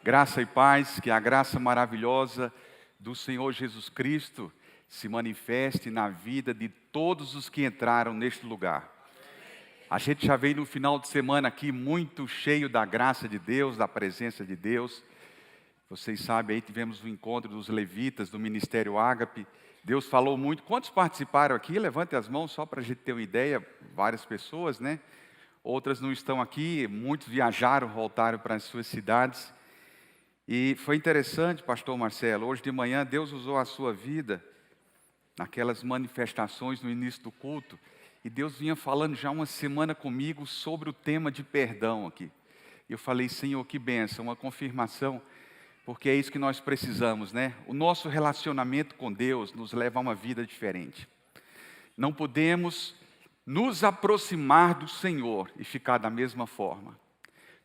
Graça e paz, que a graça maravilhosa do Senhor Jesus Cristo se manifeste na vida de todos os que entraram neste lugar. A gente já veio no final de semana aqui muito cheio da graça de Deus, da presença de Deus. Vocês sabem, aí tivemos o encontro dos levitas do Ministério Ágape. Deus falou muito. Quantos participaram aqui? Levantem as mãos só para a gente ter uma ideia. Várias pessoas, né? Outras não estão aqui, muitos viajaram, voltaram para as suas cidades. E foi interessante, pastor Marcelo, hoje de manhã Deus usou a sua vida naquelas manifestações no início do culto, e Deus vinha falando já uma semana comigo sobre o tema de perdão aqui. E eu falei, Senhor, que bênção, uma confirmação, porque é isso que nós precisamos, né? O nosso relacionamento com Deus nos leva a uma vida diferente. Não podemos nos aproximar do Senhor e ficar da mesma forma.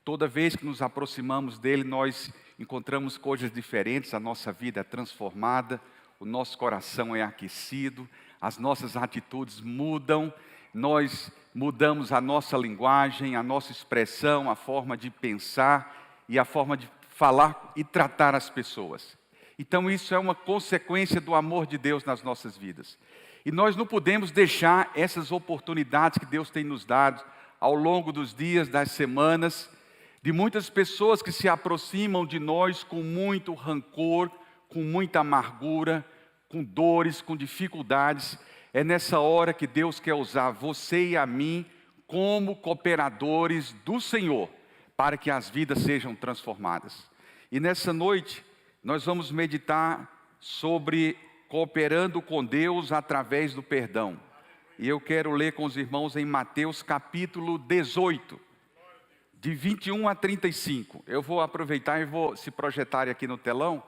Toda vez que nos aproximamos dEle, nós encontramos coisas diferentes, a nossa vida é transformada, o nosso coração é aquecido, as nossas atitudes mudam, nós mudamos a nossa linguagem, a nossa expressão, a forma de pensar e a forma de falar e tratar as pessoas. Então isso é uma consequência do amor de Deus nas nossas vidas. E nós não podemos deixar essas oportunidades que Deus tem nos dado ao longo dos dias, das semanas, de muitas pessoas que se aproximam de nós com muito rancor, com muita amargura, com dores, com dificuldades. É nessa hora que Deus quer usar você e a mim como cooperadores do Senhor, para que as vidas sejam transformadas. E nessa noite, nós vamos meditar sobre cooperando com Deus através do perdão. E eu quero ler com os irmãos em Mateus capítulo 18. De 21 a 35, eu vou aproveitar e vou se projetar aqui no telão,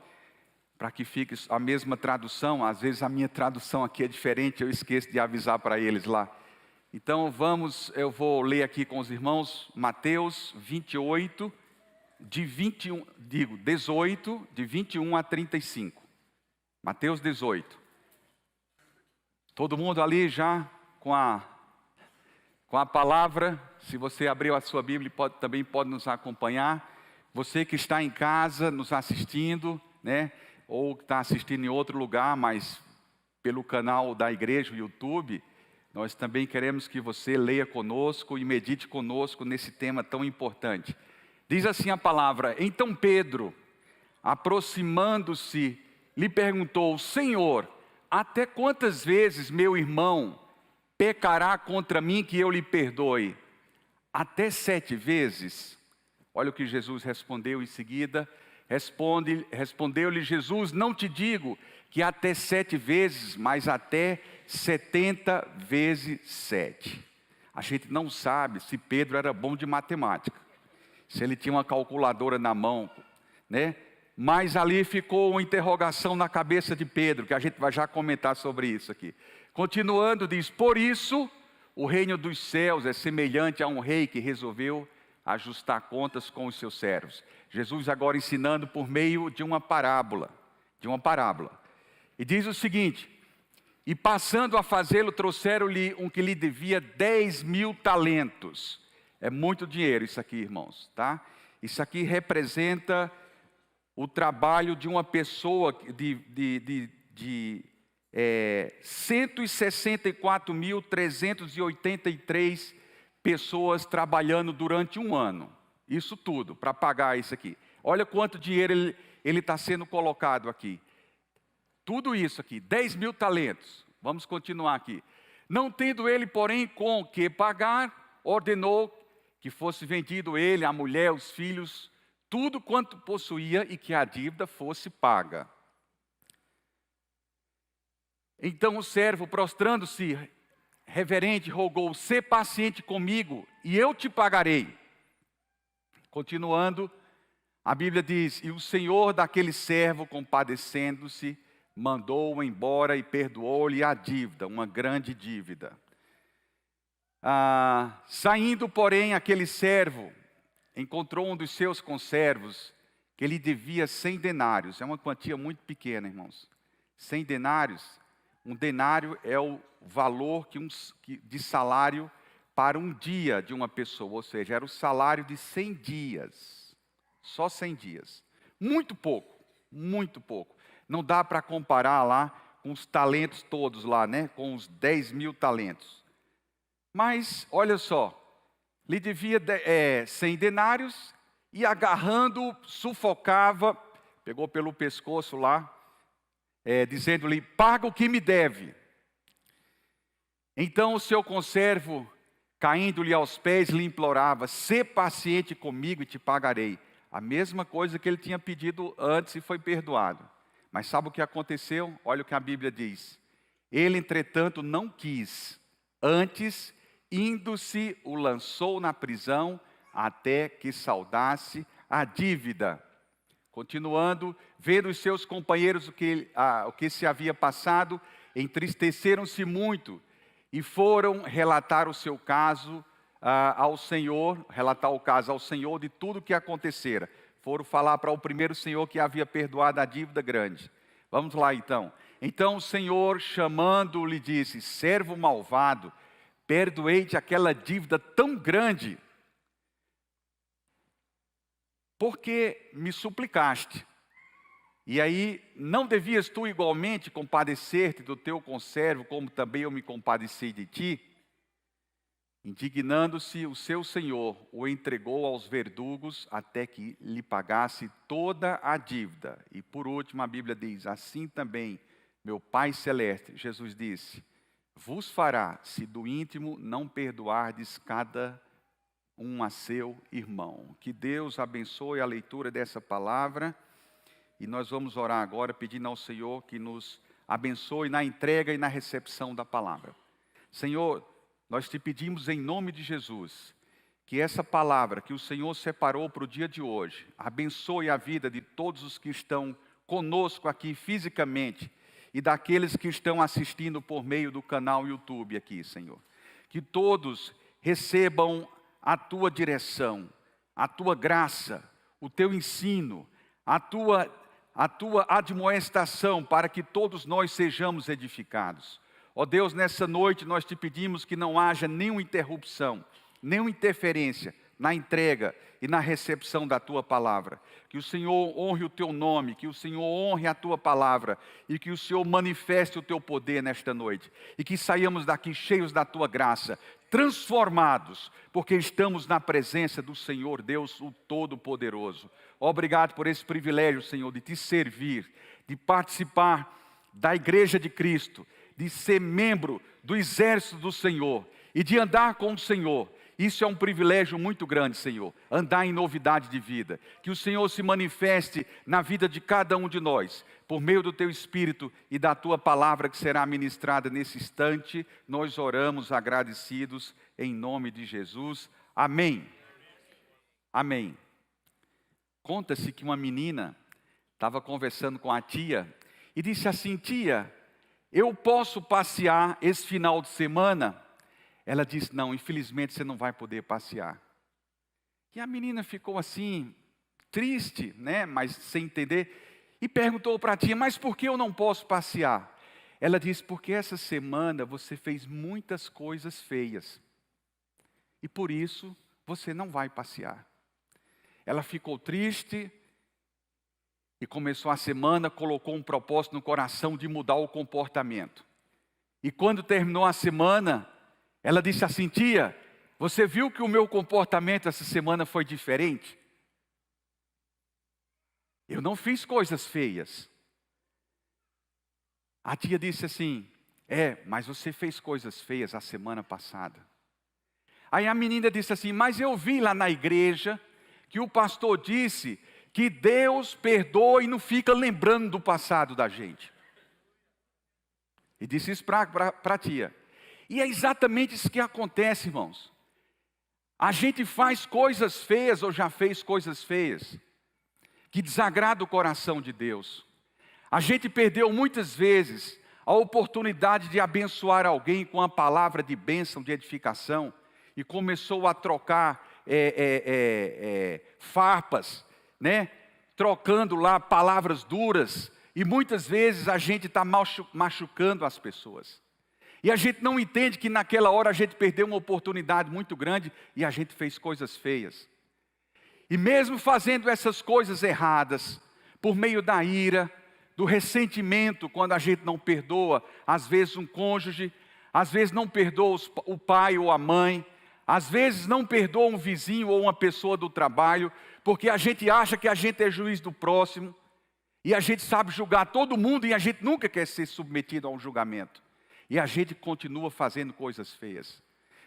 para que fique a mesma tradução. Às vezes a minha tradução aqui é diferente, eu esqueço de avisar para eles lá. Então eu vou ler aqui com os irmãos, Mateus 18, de 21 a 35. Mateus 18. Todo mundo ali já com a palavra? Se você abriu a sua Bíblia, também pode nos acompanhar. Você que está em casa nos assistindo, né? Ou que está assistindo em outro lugar, mas pelo canal da igreja, o YouTube, nós também queremos que você leia conosco e medite conosco nesse tema tão importante. Diz assim a palavra: então Pedro, aproximando-se, lhe perguntou: Senhor, até quantas vezes meu irmão pecará contra mim que eu lhe perdoe? Até 7 vezes? Olha o que Jesus respondeu em seguida. Respondeu-lhe Jesus: não te digo que até 7 vezes, mas até 70 vezes 7. A gente não sabe se Pedro era bom de matemática, se ele tinha uma calculadora na mão, né? Mas ali ficou uma interrogação na cabeça de Pedro, que a gente vai já comentar sobre isso aqui. Continuando, diz: por isso o reino dos céus é semelhante a um rei que resolveu ajustar contas com os seus servos. Jesus agora ensinando por meio de uma parábola. E diz o seguinte: e passando a fazê-lo, trouxeram-lhe um que lhe devia 10.000 talentos. É muito dinheiro isso aqui, irmãos, tá? Isso aqui representa o trabalho de uma pessoa de 164.383 pessoas trabalhando durante um ano. Isso tudo, para pagar isso aqui. Olha quanto dinheiro ele está sendo colocado aqui. Tudo isso aqui, 10.000 talentos. Vamos continuar aqui. Não tendo ele, porém, com que pagar, ordenou que fosse vendido ele, a mulher, os filhos, tudo quanto possuía, e que a dívida fosse paga. Então o servo, prostrando-se reverente, rogou: sê paciente comigo, e eu te pagarei. Continuando, a Bíblia diz: e o Senhor daquele servo, compadecendo-se, mandou-o embora e perdoou-lhe a dívida, uma grande dívida. Saindo, porém, aquele servo encontrou um dos seus conservos que lhe devia 100 denários. É uma quantia muito pequena, irmãos. 100 denários. Um denário é o valor de salário para um dia de uma pessoa, ou seja, era o salário de 100 dias, só 100 dias. Muito pouco, muito pouco. Não dá para comparar lá com os talentos todos lá, né? Com os 10 mil talentos. Mas, olha só, lhe devia 100 denários e agarrando, sufocava, pegou pelo pescoço lá, dizendo-lhe, paga o que me deve. Então o seu conservo, caindo-lhe aos pés, lhe implorava, sê paciente comigo e te pagarei. A mesma coisa que ele tinha pedido antes e foi perdoado. Mas sabe o que aconteceu? Olha o que a Bíblia diz. Ele, entretanto, não quis. Antes, indo-se, o lançou na prisão até que saudasse a dívida. Continuando, vendo os seus companheiros o que se havia passado, entristeceram-se muito e foram relatar o seu caso ao Senhor, relatar o caso ao Senhor de tudo o que acontecera. Foram falar para o primeiro senhor que havia perdoado a dívida grande. Vamos lá então. Então o Senhor, chamando, lhe disse, servo malvado, perdoei-te aquela dívida tão grande, porque me suplicaste. E aí, não devias tu igualmente compadecer-te do teu conservo, como também eu me compadeci de ti? Indignando-se, o seu senhor o entregou aos verdugos até que lhe pagasse toda a dívida. E por último, a Bíblia diz, assim também, meu Pai Celeste, Jesus disse, vos fará, se do íntimo não perdoardes cada um a seu irmão. Que Deus abençoe a leitura dessa palavra. E nós vamos orar agora pedindo ao Senhor que nos abençoe na entrega e na recepção da palavra. Senhor, nós te pedimos em nome de Jesus, que essa palavra que o Senhor separou para o dia de hoje, abençoe a vida de todos os que estão conosco aqui fisicamente e daqueles que estão assistindo por meio do canal YouTube aqui, Senhor. Que todos recebam a tua direção, a tua graça, o teu ensino, a tua admoestação para que todos nós sejamos edificados. Ó Deus, nessa noite nós te pedimos que não haja nenhuma interrupção, nenhuma interferência na entrega e na recepção da tua palavra. Que o Senhor honre o teu nome, que o Senhor honre a tua palavra e que o Senhor manifeste o teu poder nesta noite. E que saiamos daqui cheios da tua graça, transformados, porque estamos na presença do Senhor Deus, o Todo-Poderoso. Obrigado por esse privilégio, Senhor, de te servir, de participar da Igreja de Cristo, de ser membro do exército do Senhor e de andar com o Senhor. Isso é um privilégio muito grande, Senhor, andar em novidade de vida. Que o Senhor se manifeste na vida de cada um de nós, por meio do Teu Espírito e da Tua palavra que será ministrada nesse instante. Nós oramos agradecidos em nome de Jesus. Amém. Amém. Conta-se que uma menina estava conversando com a tia e disse assim, tia, eu posso passear esse final de semana? Ela disse, não, infelizmente você não vai poder passear. E a menina ficou assim, triste, né, mas sem entender, e perguntou para a tia, mas por que eu não posso passear? Ela disse, porque essa semana você fez muitas coisas feias, e por isso você não vai passear. Ela ficou triste, e começou a semana, colocou um propósito no coração de mudar o comportamento. E quando terminou a semana, ela disse assim, tia, você viu que o meu comportamento essa semana foi diferente? Eu não fiz coisas feias. A tia disse assim, mas você fez coisas feias a semana passada. Aí a menina disse assim, mas eu vi lá na igreja que o pastor disse que Deus perdoa e não fica lembrando do passado da gente. E disse isso para a tia. E é exatamente isso que acontece, irmãos. A gente faz coisas feias ou já fez coisas feias que desagrada o coração de Deus. A gente perdeu muitas vezes a oportunidade de abençoar alguém com a palavra de bênção, de edificação, e começou a trocar farpas, né? Trocando lá palavras duras, e muitas vezes a gente está machucando as pessoas. E a gente não entende que naquela hora a gente perdeu uma oportunidade muito grande e a gente fez coisas feias. E mesmo fazendo essas coisas erradas, por meio da ira, do ressentimento, quando a gente não perdoa, às vezes um cônjuge, às vezes não perdoa o pai ou a mãe, às vezes não perdoa um vizinho ou uma pessoa do trabalho, porque a gente acha que a gente é juiz do próximo, e a gente sabe julgar todo mundo, e a gente nunca quer ser submetido a um julgamento. E a gente continua fazendo coisas feias.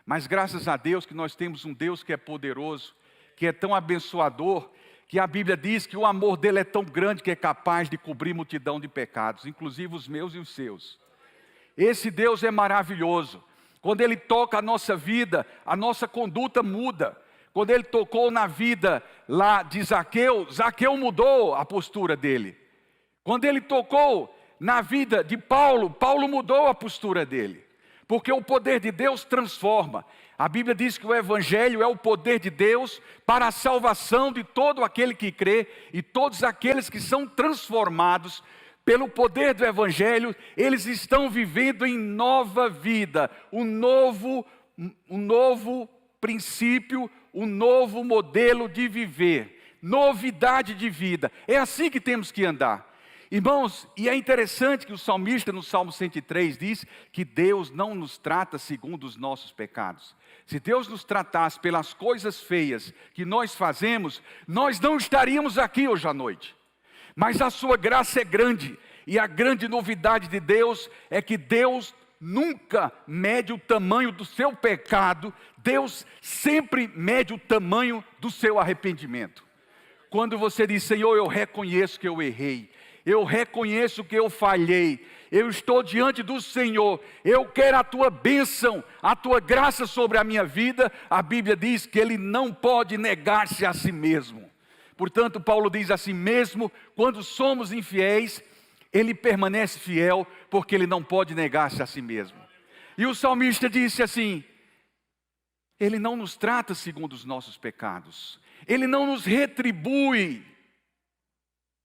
Mas graças a Deus que nós temos um Deus que é poderoso, que é tão abençoador, que a Bíblia diz que o amor dele é tão grande que é capaz de cobrir multidão de pecados, inclusive os meus e os seus. Esse Deus é maravilhoso. Quando Ele toca a nossa vida, a nossa conduta muda. Quando Ele tocou na vida lá de Zaqueu, Zaqueu mudou a postura dele. Quando Ele tocou na vida de Paulo, Paulo mudou a postura dele. Porque o poder de Deus transforma. A Bíblia diz que o Evangelho é o poder de Deus para a salvação de todo aquele que crê, e todos aqueles que são transformados pelo poder do Evangelho, eles estão vivendo em nova vida, um novo princípio, um novo modelo de viver, novidade de vida. É assim que temos que andar. Irmãos, e é interessante que o salmista no Salmo 103 diz que Deus não nos trata segundo os nossos pecados. Se Deus nos tratasse pelas coisas feias que nós fazemos, nós não estaríamos aqui hoje à noite. Mas a sua graça é grande, e a grande novidade de Deus é que Deus nunca mede o tamanho do seu pecado, Deus sempre mede o tamanho do seu arrependimento. Quando você diz, Senhor, eu reconheço que eu errei, eu reconheço que eu falhei, eu estou diante do Senhor, eu quero a tua bênção, a tua graça sobre a minha vida, a Bíblia diz que Ele não pode negar-se a si mesmo. Portanto, Paulo diz assim, mesmo quando somos infiéis, Ele permanece fiel, porque Ele não pode negar-se a si mesmo. E o salmista disse assim, Ele não nos trata segundo os nossos pecados, Ele não nos retribui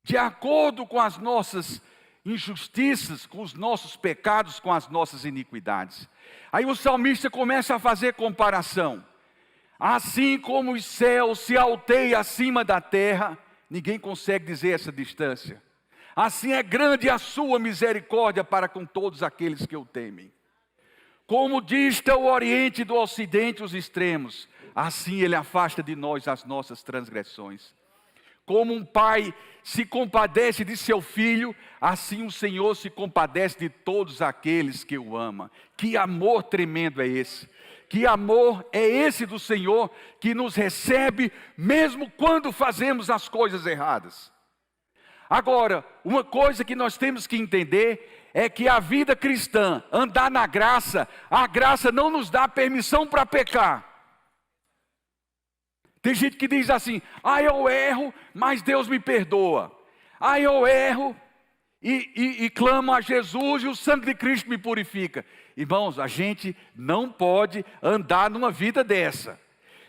de acordo com as nossas injustiças, com os nossos pecados, com as nossas iniquidades. Aí o salmista começa a fazer comparação. Assim como os céus se alteiam acima da terra, ninguém consegue dizer essa distância. Assim é grande a sua misericórdia para com todos aqueles que o temem. Como dista o oriente do ocidente os extremos, assim Ele afasta de nós as nossas transgressões. Como um pai se compadece de seu filho, assim o Senhor se compadece de todos aqueles que o amam. Que amor tremendo é esse! Que amor é esse do Senhor, que nos recebe mesmo quando fazemos as coisas erradas. Agora, uma coisa que nós temos que entender é que a vida cristã, andar na graça, a graça não nos dá permissão para pecar. Tem gente que diz assim, eu erro, mas Deus me perdoa. Eu erro e clamo a Jesus e o sangue de Cristo me purifica. Irmãos, a gente não pode andar numa vida dessa.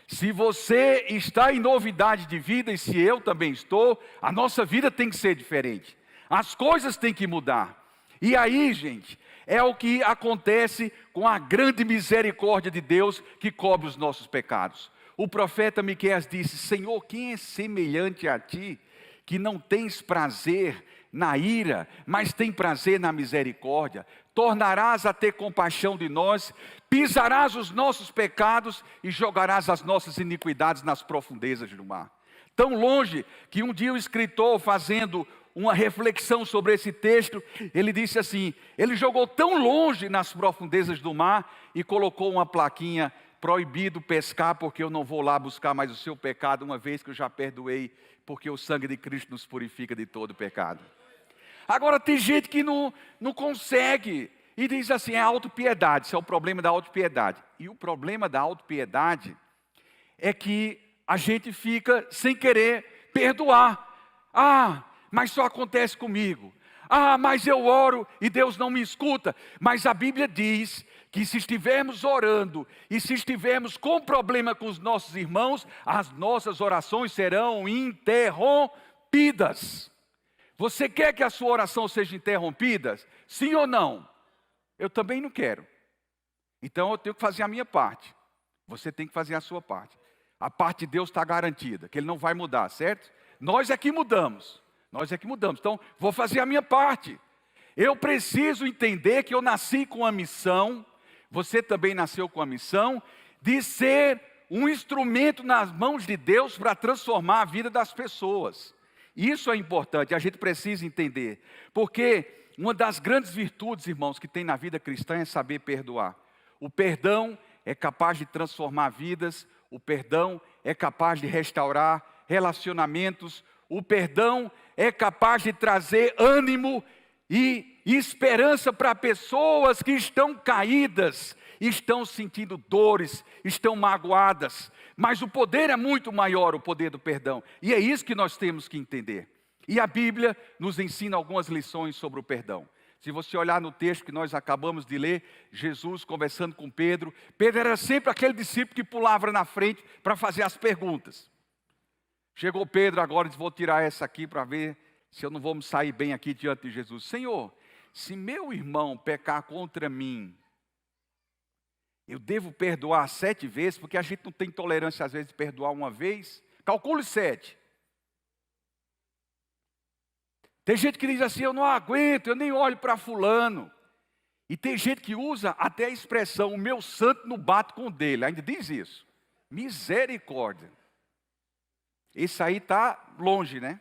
Se você está em novidade de vida, e se eu também estou, a nossa vida tem que ser diferente. As coisas têm que mudar. E aí, gente, é o que acontece com a grande misericórdia de Deus que cobre os nossos pecados. O profeta Miqueias disse, Senhor, quem é semelhante a ti, que não tens prazer na ira, mas tem prazer na misericórdia? Tornarás a ter compaixão de nós, pisarás os nossos pecados e jogarás as nossas iniquidades nas profundezas do mar. Tão longe que um dia o escritor, fazendo uma reflexão sobre esse texto, ele disse assim, ele jogou tão longe nas profundezas do mar e colocou uma plaquinha, proibido pescar, porque eu não vou lá buscar mais o seu pecado, uma vez que eu já perdoei, porque o sangue de Cristo nos purifica de todo pecado. Agora tem gente que não consegue, e diz assim, é autopiedade, isso é o problema da autopiedade. E o problema da autopiedade é que a gente fica sem querer perdoar. Mas só acontece comigo. Mas eu oro e Deus não me escuta. Mas a Bíblia diz que se estivermos orando e se estivermos com problema com os nossos irmãos, as nossas orações serão interrompidas. Você quer que a sua oração seja interrompida? Sim ou não? Eu também não quero. Então eu tenho que fazer a minha parte. Você tem que fazer a sua parte. A parte de Deus está garantida, que Ele não vai mudar, certo? Nós é que mudamos. Nós é que mudamos. Então, vou fazer a minha parte. Eu preciso entender que eu nasci com a missão, você também nasceu com a missão, de ser um instrumento nas mãos de Deus para transformar a vida das pessoas. Isso é importante, a gente precisa entender. Porque uma das grandes virtudes, irmãos, que tem na vida cristã é saber perdoar. O perdão é capaz de transformar vidas, o perdão é capaz de restaurar relacionamentos, o perdão é capaz de trazer ânimo e esperança para pessoas que estão caídas, estão sentindo dores, estão magoadas. Mas o poder é muito maior, o poder do perdão. E é isso que nós temos que entender. E a Bíblia nos ensina algumas lições sobre o perdão. Se você olhar no texto que nós acabamos de ler, Jesus conversando com Pedro. Pedro era sempre aquele discípulo que pulava na frente para fazer as perguntas. Chegou Pedro agora e disse, vou tirar essa aqui para ver se eu não vou me sair bem aqui diante de Jesus. Senhor, se meu irmão pecar contra mim, eu devo perdoar 7 vezes, porque a gente não tem tolerância às vezes de perdoar uma vez. Calcule 7. Tem gente que diz assim, eu não aguento, eu nem olho para fulano. E tem gente que usa até a expressão, o meu santo não bate com o dele, ainda diz isso. Misericórdia. Esse aí está longe, né?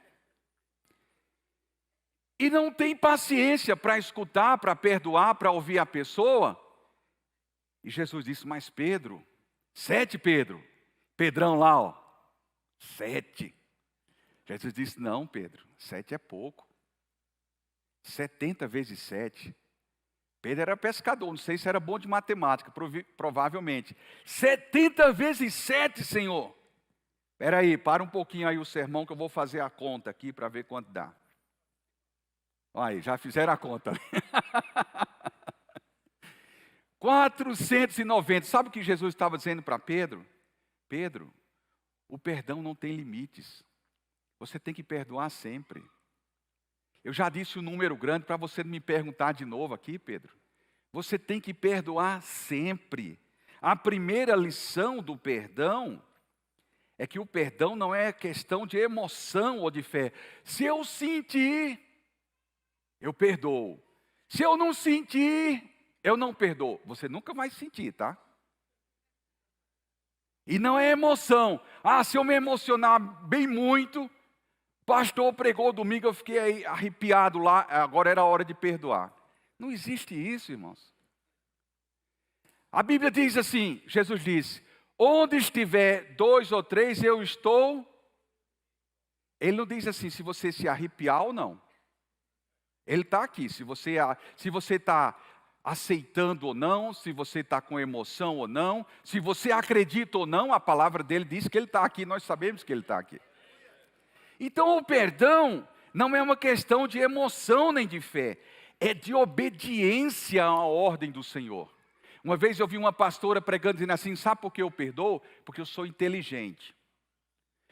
E não tem paciência para escutar, para perdoar, para ouvir a pessoa. E Jesus disse, mas Pedro, 7 Pedro, Pedrão lá, ó, 7. Jesus disse, não Pedro, 7 é pouco. 70 vezes 7. Pedro era pescador, não sei se era bom de matemática, provavelmente. 70 vezes 7, Senhor. Espera aí, para um pouquinho aí o sermão que eu vou fazer a conta aqui para ver quanto dá. Aí, já fizeram a conta. 490. Sabe o que Jesus estava dizendo para Pedro? Pedro, o perdão não tem limites. Você tem que perdoar sempre. Eu já disse um número grande para você não me perguntar de novo aqui, Pedro. Você tem que perdoar sempre. A primeira lição do perdão é que o perdão não é questão de emoção ou de fé. Se eu sentir, eu perdoo. Se eu não sentir, eu não perdoo. Você nunca vai sentir, tá? E não é emoção. Se eu me emocionar bem muito, pastor pregou domingo, eu fiquei arrepiado lá, agora era a hora de perdoar. Não existe isso, irmãos. A Bíblia diz assim, Jesus disse, onde estiver 2 ou 3, eu estou. Ele não diz assim, se você se arrepiar ou não. Ele está aqui, se você está aceitando ou não, se você está com emoção ou não, se você acredita ou não, a palavra dele diz que ele está aqui, nós sabemos que ele está aqui. Então o perdão não é uma questão de emoção nem de fé, é de obediência à ordem do Senhor. Uma vez eu vi uma pastora pregando dizendo assim, sabe por que eu perdoo? Porque eu sou inteligente.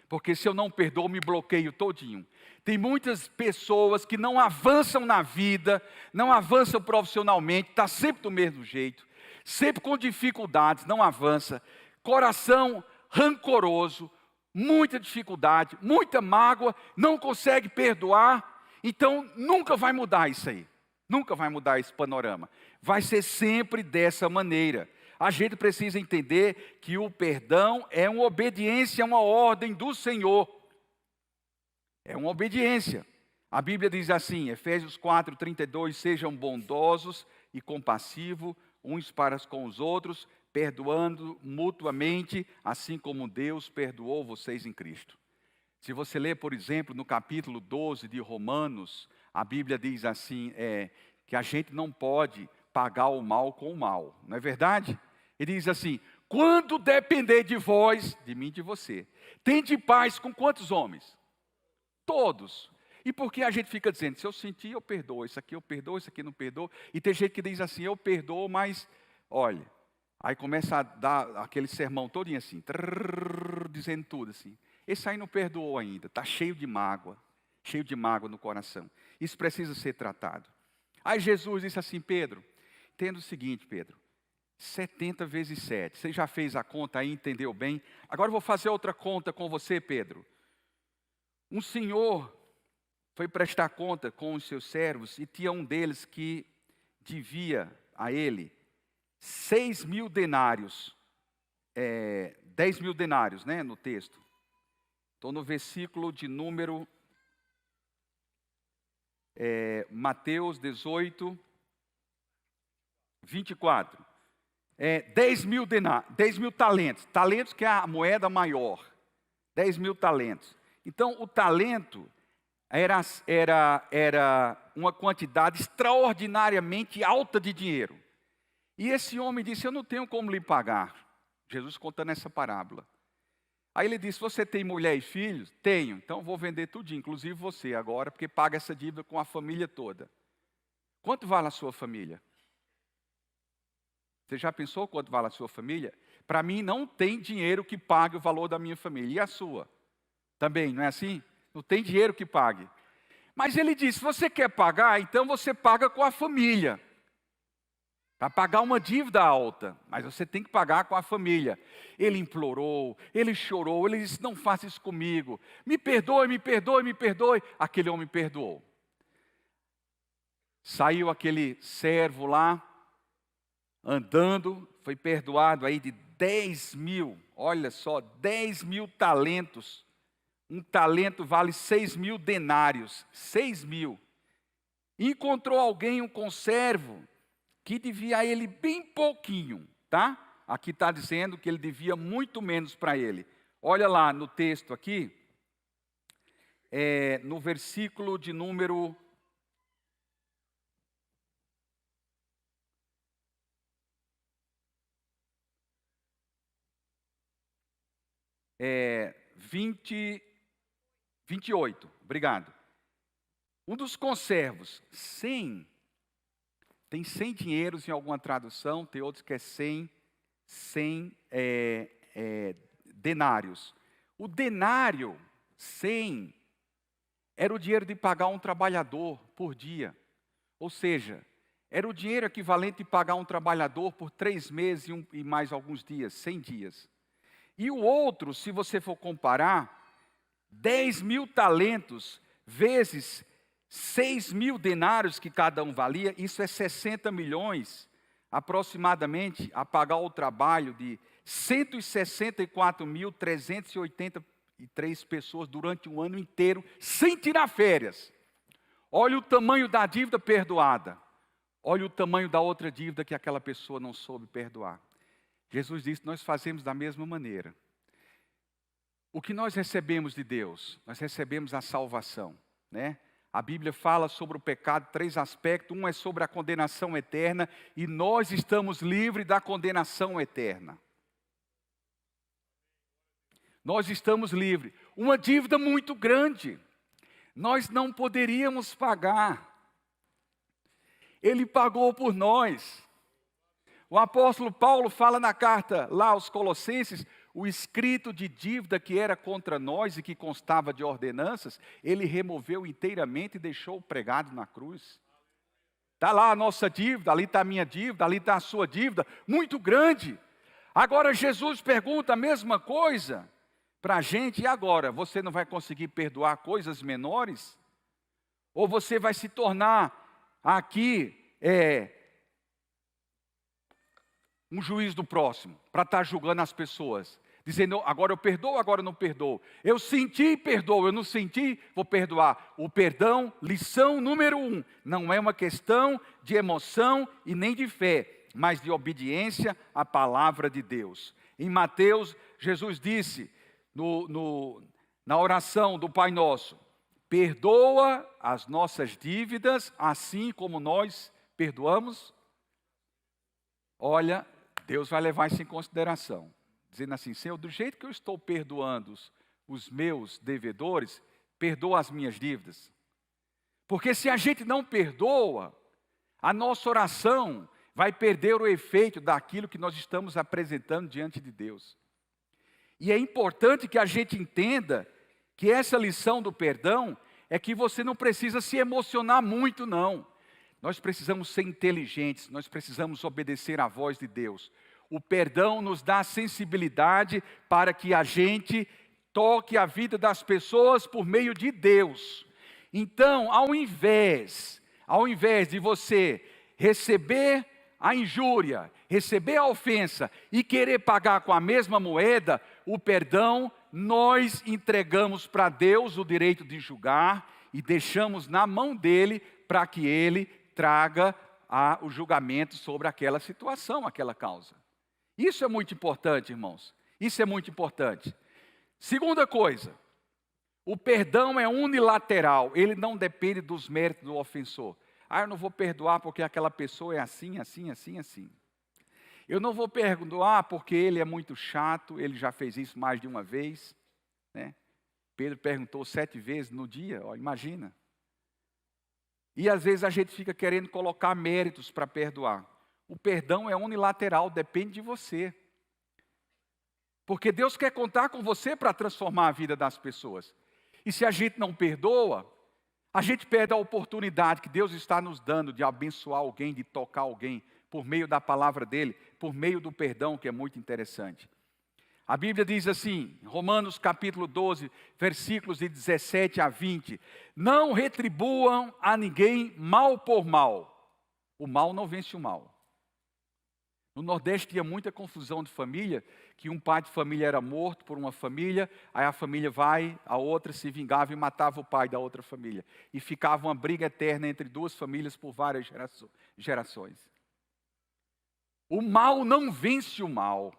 Porque se eu não perdoo, me bloqueio todinho. Tem muitas pessoas que não avançam na vida, não avançam profissionalmente, está sempre do mesmo jeito, sempre com dificuldades, não avança, coração rancoroso, muita dificuldade, muita mágoa, não consegue perdoar, então nunca vai mudar isso aí, nunca vai mudar esse panorama, vai ser sempre dessa maneira. A gente precisa entender que o perdão é uma obediência a uma ordem do Senhor, é uma obediência. A Bíblia diz assim, Efésios 4:32, sejam bondosos e compassivos uns para com os outros, perdoando mutuamente, assim como Deus perdoou vocês em Cristo. Se você ler, por exemplo, no capítulo 12 de Romanos, a Bíblia diz assim, que a gente não pode pagar o mal com o mal, não é verdade? Ele diz assim, quando depender de vós, de mim e de você, tende paz com quantos homens? Todos. E por que a gente fica dizendo, se eu sentir, eu perdoo, isso aqui eu perdoo, isso aqui não perdoo, e tem gente que diz assim, eu perdoo, mas, olha, aí começa a dar aquele sermão todinho assim, dizendo tudo assim. Esse aí não perdoou ainda, está cheio de mágoa no coração. Isso precisa ser tratado. Aí Jesus disse assim, Pedro, entenda o seguinte, Pedro, 70 vezes 7. Você já fez a conta aí, entendeu bem? Agora eu vou fazer outra conta com você, Pedro. Um senhor foi prestar conta com os seus servos e tinha um deles que devia a ele 6.000 denários. 10.000 denários, né, no texto. Estou no versículo de número Mateus 18, 24. 10.000 talentos. Talentos que é a moeda maior. 10.000 talentos. Então, o talento era uma quantidade extraordinariamente alta de dinheiro. E esse homem disse, eu não tenho como lhe pagar. Jesus contando essa parábola. Aí ele disse, você tem mulher e filhos? Tenho, então vou vender tudinho, inclusive você agora, porque paga essa dívida com a família toda. Quanto vale a sua família? Você já pensou quanto vale a sua família? Para mim não tem dinheiro que pague o valor da minha família. E a sua? Também, não é assim? Não tem dinheiro que pague. Mas ele disse, se você quer pagar, então você paga com a família. Para pagar uma dívida alta, mas você tem que pagar com a família. Ele implorou, ele chorou, ele disse, não faça isso comigo. Me perdoe, me perdoe, me perdoe. Aquele homem perdoou. Saiu aquele servo lá, andando, foi perdoado aí de 10.000, olha só, 10.000 talentos. Um talento vale 6.000 denários, 6.000. Encontrou alguém, um conservo, que devia a ele bem pouquinho, tá? Aqui está dizendo que ele devia muito menos para ele. Olha lá no texto aqui, no versículo de número 28, obrigado. Um dos conservos, 100, tem 100 dinheiros em alguma tradução, tem outros que é 100 denários. O denário, 100, era o dinheiro de pagar um trabalhador por dia. Ou seja, era o dinheiro equivalente de pagar um trabalhador por 3 meses e mais alguns dias, 100 dias. E o outro, se você for comparar, 10.000 talentos vezes 6.000 denários que cada um valia, isso é 60 milhões, aproximadamente, a pagar o trabalho de 164.383 pessoas durante um ano inteiro, sem tirar férias. Olha o tamanho da dívida perdoada. Olha o tamanho da outra dívida que aquela pessoa não soube perdoar. Jesus disse, nós fazemos da mesma maneira. O que nós recebemos de Deus? Nós recebemos a salvação, né? A Bíblia fala sobre o pecado, 3 aspectos. Um é sobre a condenação eterna, e nós estamos livres da condenação eterna. Nós estamos livres. Uma dívida muito grande, nós não poderíamos pagar. Ele pagou por nós. O apóstolo Paulo fala na carta lá aos Colossenses, o escrito de dívida que era contra nós e que constava de ordenanças, ele removeu inteiramente e deixou pregado na cruz. Está lá a nossa dívida, ali está a minha dívida, ali está a sua dívida, muito grande. Agora Jesus pergunta a mesma coisa para a gente, e agora? Você não vai conseguir perdoar coisas menores? Ou você vai se tornar aqui um juiz do próximo, para estar julgando as pessoas, dizendo, agora eu perdoo, agora eu não perdoo. Eu senti, perdoo, eu não senti, vou perdoar. O perdão, lição número 1, não é uma questão de emoção e nem de fé, mas de obediência à palavra de Deus. Em Mateus, Jesus disse, na oração do Pai Nosso, perdoa as nossas dívidas, assim como nós perdoamos. Olha, Deus vai levar isso em consideração, dizendo assim, Senhor, do jeito que eu estou perdoando os meus devedores, perdoa as minhas dívidas. Porque se a gente não perdoa, a nossa oração vai perder o efeito daquilo que nós estamos apresentando diante de Deus. E é importante que a gente entenda que essa lição do perdão é que você não precisa se emocionar muito, não. Nós precisamos ser inteligentes, nós precisamos obedecer à voz de Deus. O perdão nos dá sensibilidade para que a gente toque a vida das pessoas por meio de Deus. Então, ao invés de você receber a injúria, receber a ofensa e querer pagar com a mesma moeda, o perdão, nós entregamos para Deus o direito de julgar e deixamos na mão dele para que ele traga o julgamento sobre aquela situação, aquela causa. Isso é muito importante, irmãos. Isso é muito importante. Segunda coisa, o perdão é unilateral, ele não depende dos méritos do ofensor. Eu não vou perdoar porque aquela pessoa é assim, assim, assim, assim. Eu não vou perdoar porque ele é muito chato, ele já fez isso mais de uma vez. Né? Pedro perguntou 7 vezes no dia, imagina. E às vezes a gente fica querendo colocar méritos para perdoar. O perdão é unilateral, depende de você. Porque Deus quer contar com você para transformar a vida das pessoas. E se a gente não perdoa, a gente perde a oportunidade que Deus está nos dando de abençoar alguém, de tocar alguém, por meio da palavra dele, por meio do perdão, que é muito interessante. A Bíblia diz assim, Romanos capítulo 12, versículos de 17 a 20. Não retribuam a ninguém mal por mal. O mal não vence o mal. No Nordeste tinha muita confusão de família, que um pai de família era morto por uma família, aí a família a outra se vingava e matava o pai da outra família. E ficava uma briga eterna entre duas famílias por várias gerações. O mal não vence o mal.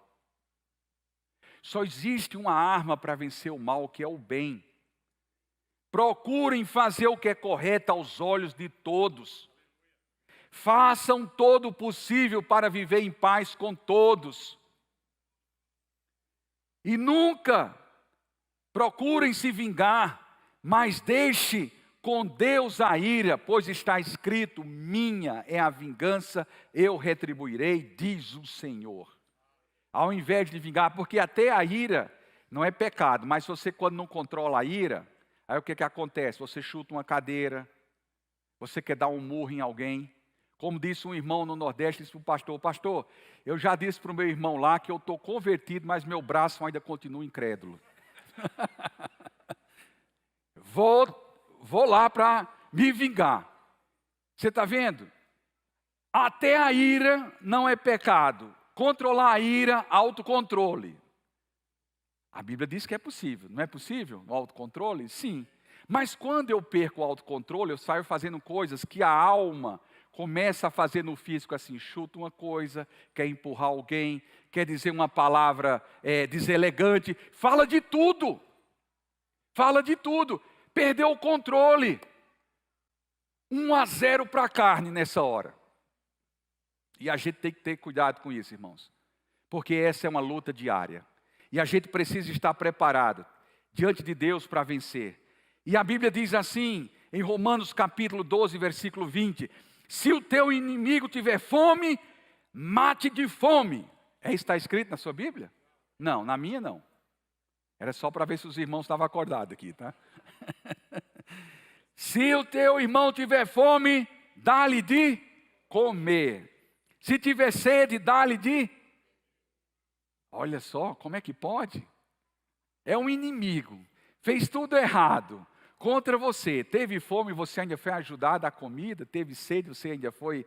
Só existe uma arma para vencer o mal, que é o bem. Procurem fazer o que é correto aos olhos de todos. Façam todo o possível para viver em paz com todos. E nunca procurem se vingar, mas deixe com Deus a ira, pois está escrito, minha é a vingança, eu retribuirei, diz o Senhor. Ao invés de vingar, porque até a ira não é pecado, mas você quando não controla a ira, aí o que acontece? Você chuta uma cadeira, você quer dar um murro em alguém. Como disse um irmão no Nordeste, disse para o pastor, pastor, eu já disse para o meu irmão lá que eu estou convertido, mas meu braço ainda continua incrédulo. Vou lá para me vingar. Você está vendo? Até a ira não é pecado. Controlar a ira, autocontrole. A Bíblia diz que é possível. Não é possível o autocontrole? Sim. Mas quando eu perco o autocontrole, eu saio fazendo coisas que a alma começa a fazer no físico assim, chuta uma coisa, quer empurrar alguém, quer dizer uma palavra deselegante, fala de tudo. Fala de tudo. Perdeu o controle. 1-0 para a carne nessa hora. E a gente tem que ter cuidado com isso, irmãos. Porque essa é uma luta diária. E a gente precisa estar preparado diante de Deus para vencer. E a Bíblia diz assim, em Romanos capítulo 12, versículo 20. Se o teu inimigo tiver fome, mate de fome. Isso está escrito na sua Bíblia? Não, na minha não. Era só para ver se os irmãos estavam acordados aqui, tá? Se o teu irmão tiver fome, dá-lhe de comer. Se tiver sede, dá-lhe de... Olha só, como é que pode? É um inimigo, fez tudo errado contra você. Teve fome, você ainda foi ajudar a dar comida. Teve sede, você ainda foi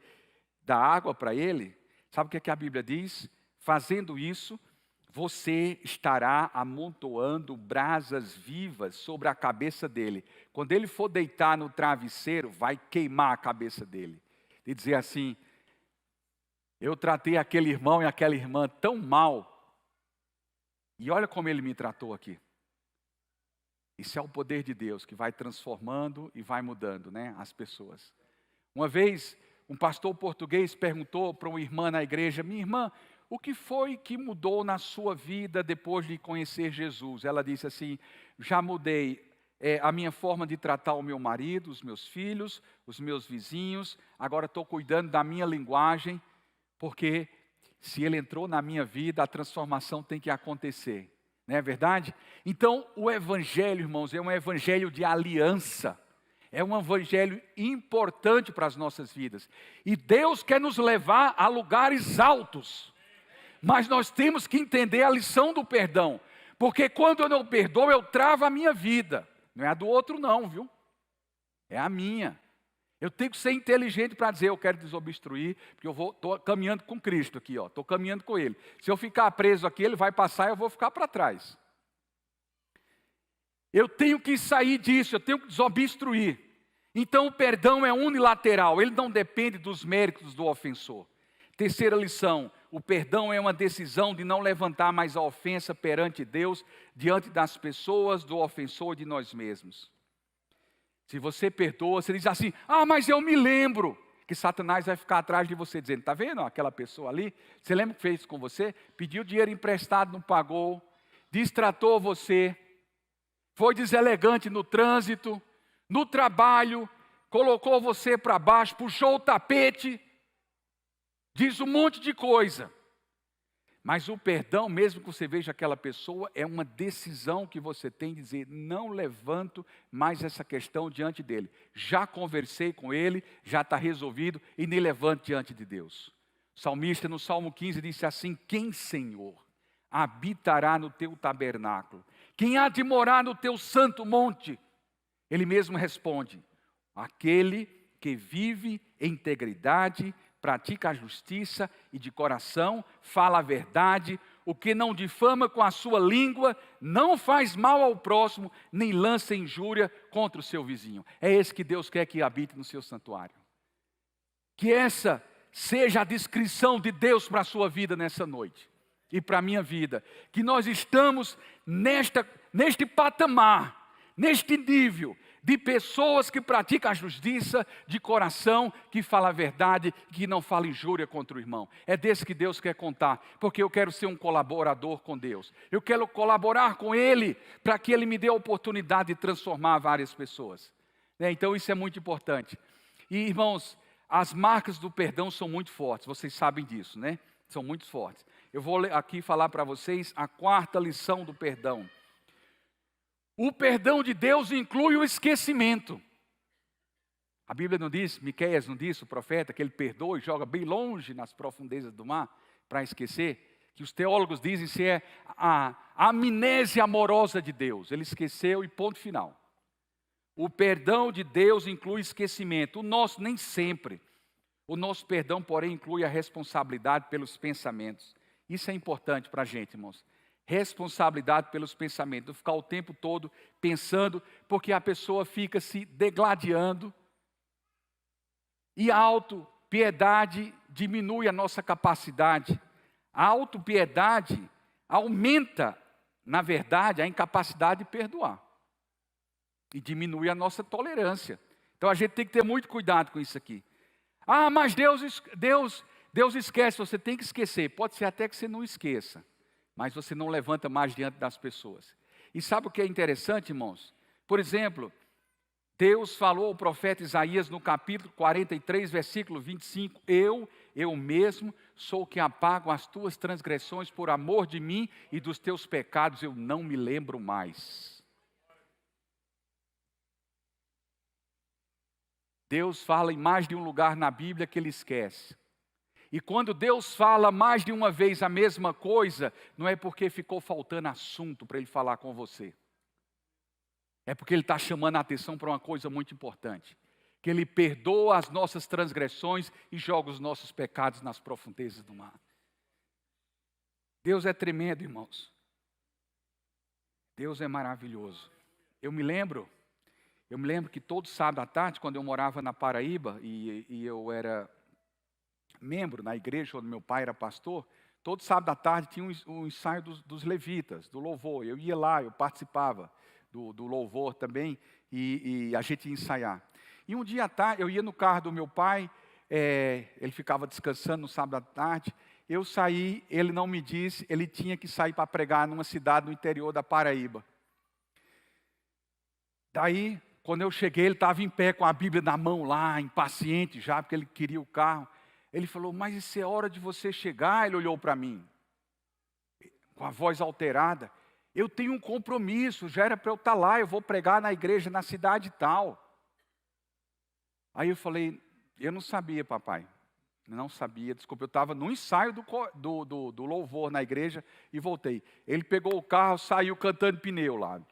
dar água para ele. Sabe o que a Bíblia diz? Fazendo isso, você estará amontoando brasas vivas sobre a cabeça dele. Quando ele for deitar no travesseiro, vai queimar a cabeça dele. E dizer assim, eu tratei aquele irmão e aquela irmã tão mal, e olha como ele me tratou aqui. Isso é o poder de Deus que vai transformando e vai mudando, né, as pessoas. Uma vez, um pastor português perguntou para uma irmã na igreja, minha irmã, o que foi que mudou na sua vida depois de conhecer Jesus? Ela disse assim, já mudei a minha forma de tratar o meu marido, os meus filhos, os meus vizinhos, agora estou cuidando da minha linguagem, porque se ele entrou na minha vida, a transformação tem que acontecer. Não é verdade? Então, o evangelho, irmãos, é um evangelho de aliança. É um evangelho importante para as nossas vidas. E Deus quer nos levar a lugares altos. Mas nós temos que entender a lição do perdão. Porque quando eu não perdoo, eu travo a minha vida. Não é a do outro não, viu? É a minha. Eu tenho que ser inteligente para dizer, eu quero desobstruir, porque eu estou caminhando com Cristo aqui, estou caminhando com Ele. Se eu ficar preso aqui, Ele vai passar e eu vou ficar para trás. Eu tenho que sair disso, eu tenho que desobstruir. Então o perdão é unilateral, ele não depende dos méritos do ofensor. Terceira lição, o perdão é uma decisão de não levantar mais a ofensa perante Deus, diante das pessoas, do ofensor e de nós mesmos. Se você perdoa, você diz assim, mas eu me lembro, que Satanás vai ficar atrás de você dizendo, está vendo aquela pessoa ali? Você lembra o que fez com você? Pediu dinheiro emprestado, não pagou, distratou você, foi deselegante no trânsito, no trabalho, colocou você para baixo, puxou o tapete, diz um monte de coisa. Mas o perdão, mesmo que você veja aquela pessoa, é uma decisão que você tem de dizer, não levanto mais essa questão diante dele. Já conversei com ele, já está resolvido e nem levanto diante de Deus. O salmista no Salmo 15 disse assim, quem, Senhor, habitará no teu tabernáculo? Quem há de morar no teu santo monte? Ele mesmo responde, aquele que vive em integridade, pratica a justiça e de coração fala a verdade, o que não difama com a sua língua, não faz mal ao próximo, nem lança injúria contra o seu vizinho. É esse que Deus quer que habite no seu santuário. Que essa seja a descrição de Deus para a sua vida nessa noite e para a minha vida. Que nós estamos neste patamar, neste nível de pessoas que praticam a justiça de coração, que fala a verdade, que não fala injúria contra o irmão. É desse que Deus quer contar, porque eu quero ser um colaborador com Deus. Eu quero colaborar com Ele, para que Ele me dê a oportunidade de transformar várias pessoas. Então isso é muito importante. E irmãos, as marcas do perdão são muito fortes, vocês sabem disso, né? São muito fortes. Eu vou aqui falar para vocês a quarta lição do perdão. O perdão de Deus inclui o esquecimento. A Bíblia não diz, Miqueias não diz, o profeta, que ele perdoa e joga bem longe nas profundezas do mar para esquecer. Que os teólogos dizem se é a amnésia amorosa de Deus. Ele esqueceu e ponto final. O perdão de Deus inclui esquecimento. O nosso nem sempre. O nosso perdão, porém, inclui a responsabilidade pelos pensamentos. Isso é importante para a gente, irmãos. Responsabilidade pelos pensamentos, não ficar o tempo todo pensando, porque a pessoa fica se degladiando. E a autopiedade diminui a nossa capacidade. A autopiedade aumenta, na verdade, a incapacidade de perdoar. E diminui a nossa tolerância. Então a gente tem que ter muito cuidado com isso aqui. Mas Deus esquece, você tem que esquecer. Pode ser até que você não esqueça. Mas você não levanta mais diante das pessoas. E sabe o que é interessante, irmãos? Por exemplo, Deus falou ao profeta Isaías no capítulo 43, versículo 25, eu mesmo sou o que apago as tuas transgressões por amor de mim e dos teus pecados eu não me lembro mais. Deus fala em mais de um lugar na Bíblia que ele esquece. E quando Deus fala mais de uma vez a mesma coisa, não é porque ficou faltando assunto para Ele falar com você. É porque Ele está chamando a atenção para uma coisa muito importante. Que Ele perdoa as nossas transgressões e joga os nossos pecados nas profundezas do mar. Deus é tremendo, irmãos. Deus é maravilhoso. Eu me lembro que todo sábado à tarde, quando eu morava na Paraíba, e eu era membro na igreja onde meu pai era pastor, todo sábado à tarde tinha um ensaio dos levitas, do louvor. Eu ia lá, eu participava do louvor também, e a gente ia ensaiar. E um dia à tarde, eu ia no carro do meu pai, ele ficava descansando no sábado à tarde, eu saí, ele não me disse, ele tinha que sair para pregar numa cidade no interior da Paraíba. Daí, quando eu cheguei, ele estava em pé com a Bíblia na mão lá, impaciente já, porque ele queria o carro. Ele falou, mas isso é hora de você chegar. Ele olhou para mim, com a voz alterada. Eu tenho um compromisso, já era para eu estar lá, eu vou pregar na igreja na cidade tal. Aí eu falei, eu não sabia, papai. Não sabia, desculpa, eu estava no ensaio do louvor na igreja e voltei. Ele pegou o carro, saiu cantando pneu lá,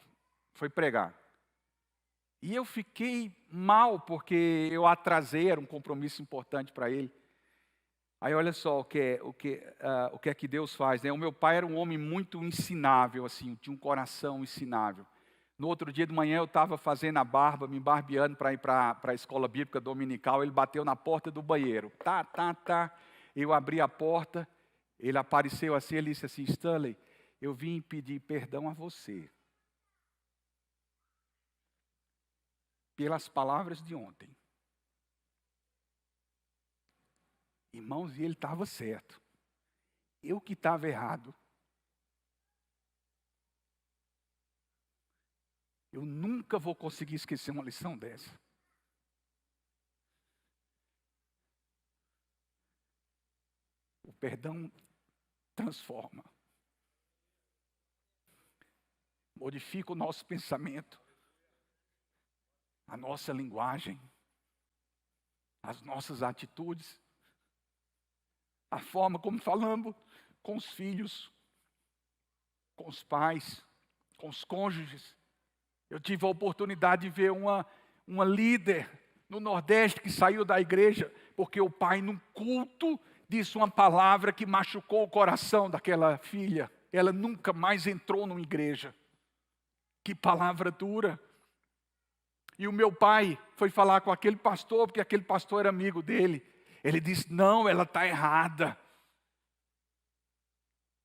foi pregar. E eu fiquei mal, porque eu atrasei, era um compromisso importante para ele. Aí olha só o que é que Deus faz, né? O meu pai era um homem muito ensinável, assim, tinha um coração ensinável. No outro dia de manhã eu estava fazendo a barba, me barbeando para ir para a escola bíblica dominical. Ele bateu na porta do banheiro. Tá. Eu abri a porta, ele apareceu assim, ele disse assim, Stanley, eu vim pedir perdão a você. Pelas palavras de ontem. Irmãos, e ele estava certo. Eu que estava errado. Eu nunca vou conseguir esquecer uma lição dessa. O perdão transforma. Modifica o nosso pensamento, a nossa linguagem, as nossas atitudes, a forma como falamos com os filhos, com os pais, com os cônjuges. Eu tive a oportunidade de ver uma líder no Nordeste que saiu da igreja porque o pai, num culto, disse uma palavra que machucou o coração daquela filha. Ela nunca mais entrou numa igreja. Que palavra dura. E o meu pai foi falar com aquele pastor, porque aquele pastor era amigo dele. Ele disse, não, ela está errada.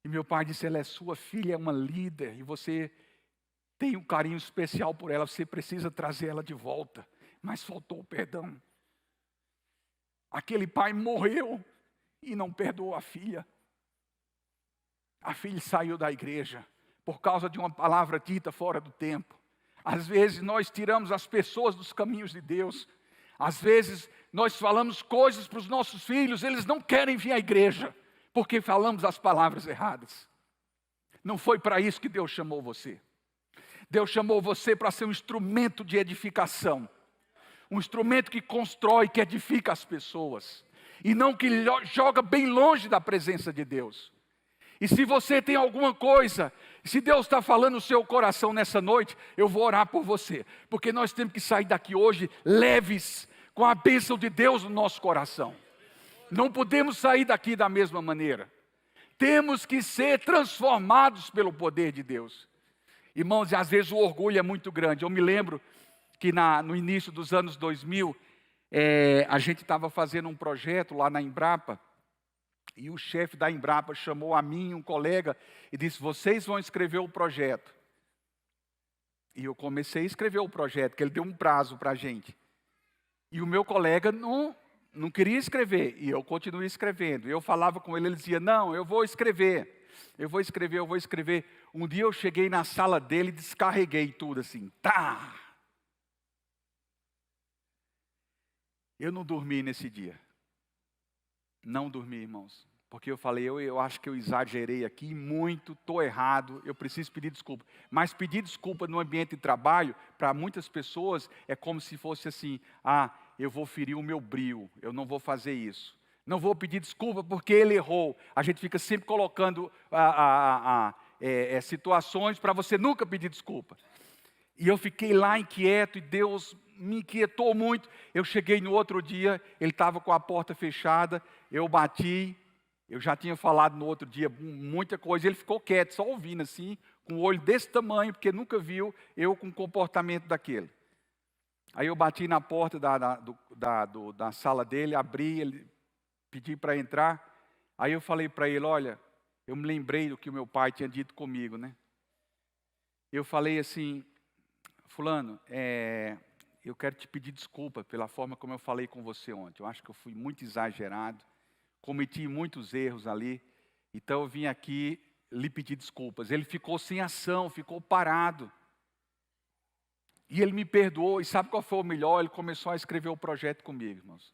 E meu pai disse, ela é sua filha, é uma líder, e você tem um carinho especial por ela, você precisa trazer ela de volta. Mas faltou o perdão. Aquele pai morreu e não perdoou a filha. A filha saiu da igreja por causa de uma palavra dita fora do tempo. Às vezes nós tiramos as pessoas dos caminhos de Deus. Às vezes nós falamos coisas para os nossos filhos, eles não querem vir à igreja, porque falamos as palavras erradas. Não foi para isso que Deus chamou você. Deus chamou você para ser um instrumento de edificação. Um instrumento que constrói, que edifica as pessoas. E não que joga bem longe da presença de Deus. E se você tem alguma coisa, se Deus está falando no seu coração nessa noite, eu vou orar por você. Porque nós temos que sair daqui hoje leves, com a bênção de Deus no nosso coração. Não podemos sair daqui da mesma maneira. Temos que ser transformados pelo poder de Deus. Irmãos, e às vezes o orgulho é muito grande. Eu me lembro que no início dos anos 2000, a gente estava fazendo um projeto lá na Embrapa, e o chefe da Embrapa chamou a mim, um colega, e disse, vocês vão escrever o projeto. E eu comecei a escrever o projeto, que ele deu um prazo para a gente. E o meu colega não queria escrever, e eu continuei escrevendo. Eu falava com ele, ele dizia, não, eu vou escrever. Eu vou escrever. Um dia eu cheguei na sala dele e descarreguei tudo assim. Tá! Eu não dormi nesse dia. Não dormi, irmãos. Porque eu falei, eu acho que eu exagerei aqui muito, estou errado, eu preciso pedir desculpa. Mas pedir desculpa no ambiente de trabalho, para muitas pessoas, é como se fosse assim, eu vou ferir o meu brio, eu não vou fazer isso. Não vou pedir desculpa porque ele errou. A gente fica sempre colocando situações para você nunca pedir desculpa. E eu fiquei lá inquieto e Deus me inquietou muito. Eu cheguei no outro dia, ele estava com a porta fechada, eu bati, eu já tinha falado no outro dia muita coisa, ele ficou quieto, só ouvindo assim, com o olho desse tamanho, porque nunca viu eu com o comportamento daquele. Aí eu bati na porta da sala dele, abri, ele pedi para entrar, aí eu falei para ele, olha, eu me lembrei do que o meu pai tinha dito comigo, né? Eu falei assim, fulano, eu quero te pedir desculpa pela forma como eu falei com você ontem. Eu acho que eu fui muito exagerado, cometi muitos erros ali, então eu vim aqui lhe pedir desculpas. Ele ficou sem ação, ficou parado. E ele me perdoou, e sabe qual foi o melhor? Ele começou a escrever o projeto comigo, irmãos.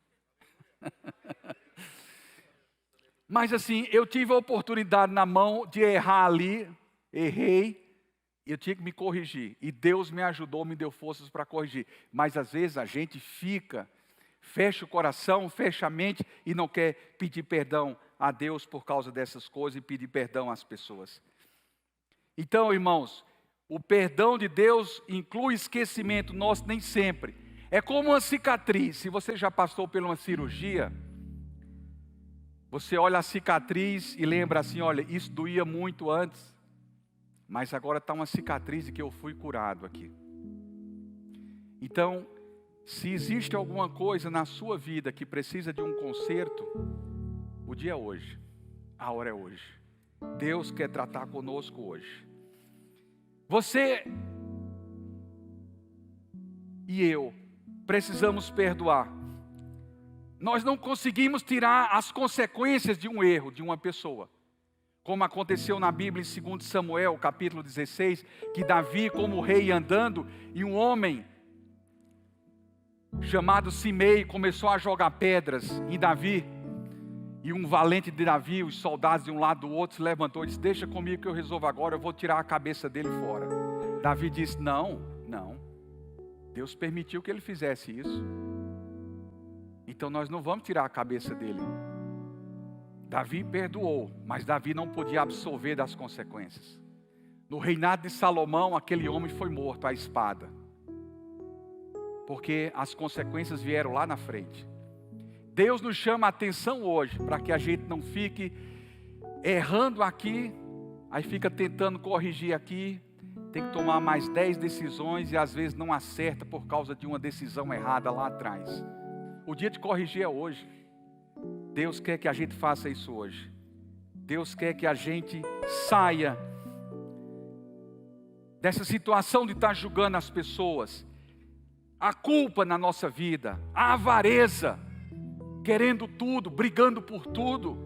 Mas assim, eu tive a oportunidade na mão de errar ali, errei, e eu tinha que me corrigir. E Deus me ajudou, me deu forças para corrigir. Mas às vezes a gente fica fecha o coração, fecha a mente e não quer pedir perdão a Deus por causa dessas coisas e pedir perdão às pessoas. Então, irmãos, o perdão de Deus inclui esquecimento nosso nem sempre. É como uma cicatriz. Se você já passou por uma cirurgia, você olha a cicatriz e lembra assim, olha, isso doía muito antes, mas agora está uma cicatriz de que eu fui curado aqui. Então, se existe alguma coisa na sua vida que precisa de um conserto, o dia é hoje, a hora é hoje. Deus quer tratar conosco hoje. Você e eu precisamos perdoar. Nós não conseguimos tirar as consequências de um erro de uma pessoa. Como aconteceu na Bíblia em 2 Samuel, capítulo 16, que Davi, como rei, andando, e um homem chamado Simei começou a jogar pedras em Davi. E um valente de Davi, os soldados de um lado do outro, se levantou e disse, deixa comigo que eu resolvo agora, eu vou tirar a cabeça dele fora. Davi disse, não. Deus permitiu que ele fizesse isso. Então nós não vamos tirar a cabeça dele. Davi perdoou, mas Davi não podia absolver das consequências. No reinado de Salomão, aquele homem foi morto à espada. Porque as consequências vieram lá na frente. Deus nos chama a atenção hoje, para que a gente não fique errando aqui, aí fica tentando corrigir aqui, tem que tomar mais 10 decisões e às vezes não acerta por causa de uma decisão errada lá atrás. O dia de corrigir é hoje. Deus quer que a gente faça isso hoje. Deus quer que a gente saia dessa situação de estar julgando as pessoas. A culpa na nossa vida, a avareza, querendo tudo, brigando por tudo,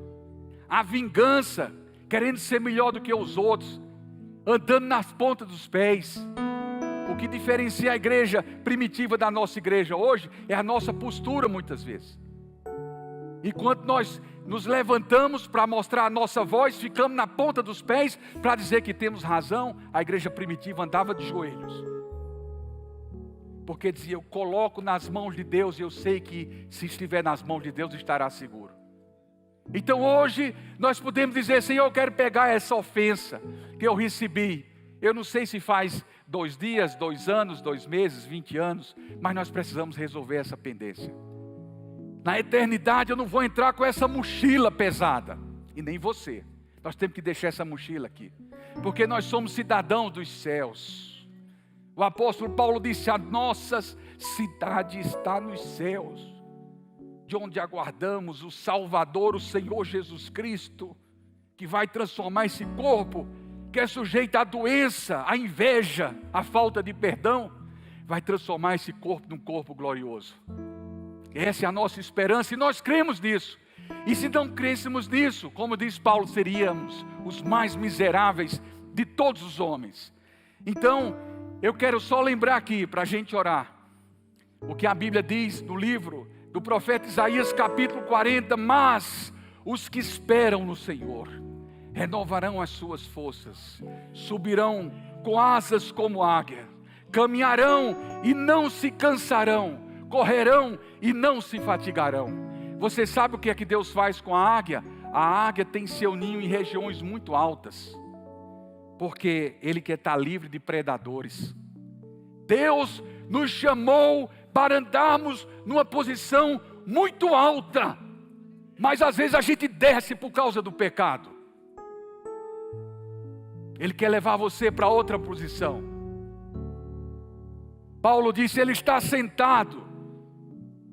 a vingança, querendo ser melhor do que os outros, andando nas pontas dos pés. O que diferencia a igreja primitiva da nossa igreja hoje é a nossa postura muitas vezes. Enquanto nós nos levantamos para mostrar a nossa voz, ficamos na ponta dos pés para dizer que temos razão, a igreja primitiva andava de joelhos. Porque dizia, eu coloco nas mãos de Deus e eu sei que se estiver nas mãos de Deus estará seguro. Então hoje nós podemos dizer, Senhor, eu quero pegar essa ofensa que eu recebi. Eu não sei se faz 2 dias, 2 anos, 2 meses, 20 anos, mas nós precisamos resolver essa pendência. Na eternidade eu não vou entrar com essa mochila pesada, e nem você. Nós temos que deixar essa mochila aqui, porque nós somos cidadãos dos céus. O apóstolo Paulo disse, a nossa cidade está nos céus, de onde aguardamos o Salvador, o Senhor Jesus Cristo, que vai transformar esse corpo, que é sujeito à doença, à inveja, à falta de perdão, vai transformar esse corpo num corpo glorioso. Essa é a nossa esperança e nós cremos nisso. E se não crêssemos nisso, como diz Paulo, seríamos os mais miseráveis de todos os homens. Então, eu quero só lembrar aqui, para a gente orar, o que a Bíblia diz no livro do profeta Isaías capítulo 40, mas os que esperam no Senhor, renovarão as suas forças, subirão com asas como águia, caminharão e não se cansarão, correrão e não se fatigarão. Você sabe o que é que Deus faz com a águia? A águia tem seu ninho em regiões muito altas, porque Ele quer estar livre de predadores. Deus nos chamou para andarmos numa posição muito alta, mas às vezes a gente desce por causa do pecado. Ele quer levar você para outra posição. Paulo disse, Ele está sentado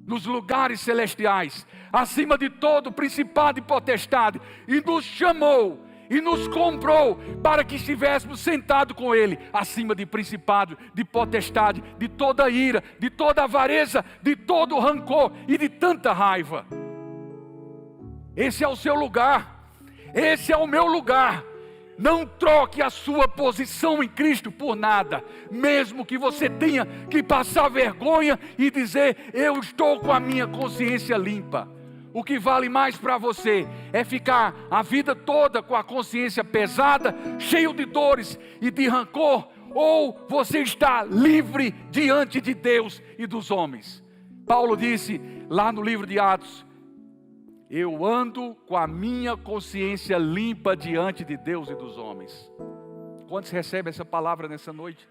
nos lugares celestiais, acima de todo principado e potestade, e nos chamou, e nos comprou, para que estivéssemos sentados com Ele, acima de principado, de potestade, de toda ira, de toda avareza, de todo rancor e de tanta raiva. Esse é o seu lugar, esse é o meu lugar. Não troque a sua posição em Cristo por nada, mesmo que você tenha que passar vergonha e dizer, eu estou com a minha consciência limpa. O que vale mais para você é ficar a vida toda com a consciência pesada, cheio de dores e de rancor, ou você está livre diante de Deus e dos homens. Paulo disse lá no livro de Atos: eu ando com a minha consciência limpa diante de Deus e dos homens. Quantos recebem essa palavra nessa noite?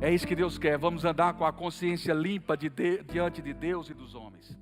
É isso que Deus quer. Vamos andar com a consciência limpa diante de Deus e dos homens.